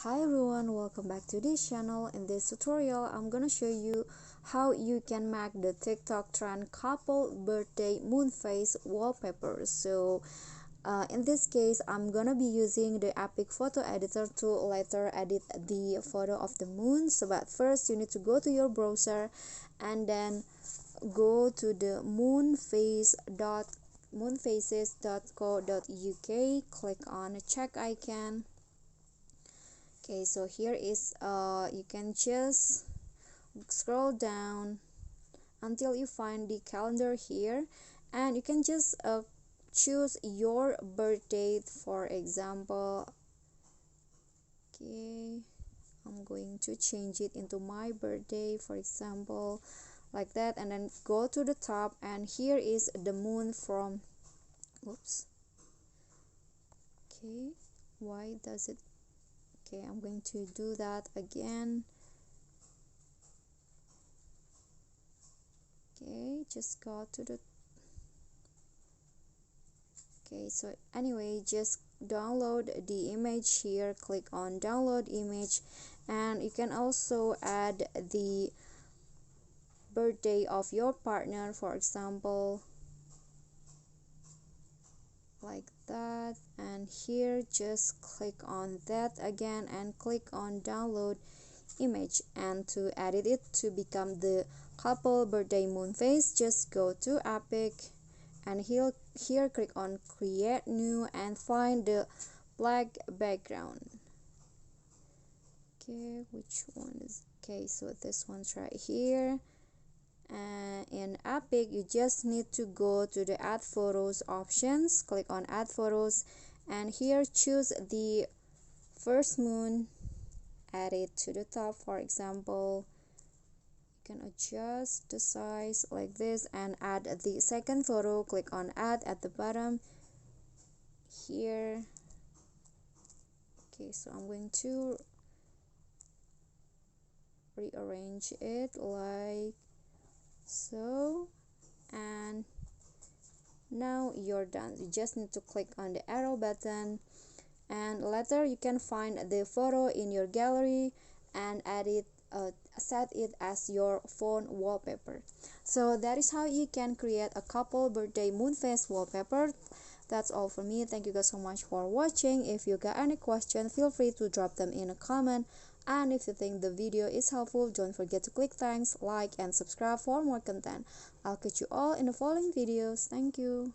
Hi everyone, welcome back to this channel. In this tutorial I'm gonna show you how you can make the TikTok trend couple birthday moon face wallpaper. In this case I'm gonna be using the EPIK photo editor to later edit the photo of the moon. But first you need to go to your browser and then go to the moonfaces.co.uk, click on a check icon. Okay, so here is you can just scroll down until you find the calendar here, and you can just choose your birth date. For example, okay, I'm going to change it into my birthday, for example, like that, and then go to the top, and here is the moon from oops, okay, why does it, okay, I'm going to do that again. Okay, just go to the, okay, so anyway, just download the image here, click on download image, and you can also add the birthday of your partner, for example, like that, and here just click on that again and click on download image. And to edit it to become the couple birthday moon face, just go to EPIK and here click on create new and find the black background. Okay, which one is, okay, so this one's right here. And in EPIK you just need to go to the add photos options, click on add photos, and here choose the first moon, add it to the top. For example, you can adjust the size like this and add the second photo, click on add at the bottom here. Okay, so I'm going to rearrange it like so, and now you're done. You just need to click on the arrow button, and later you can find the photo in your gallery and add it, set it as your phone wallpaper. So that is how you can create a couple birthday moon face wallpaper. That's all for me. Thank you guys so much for watching. If you got any question, feel free to drop them in a comment, and if you think the video is helpful, don't forget to click thanks, like, and subscribe for more content. I'll catch you all in the following videos. Thank you.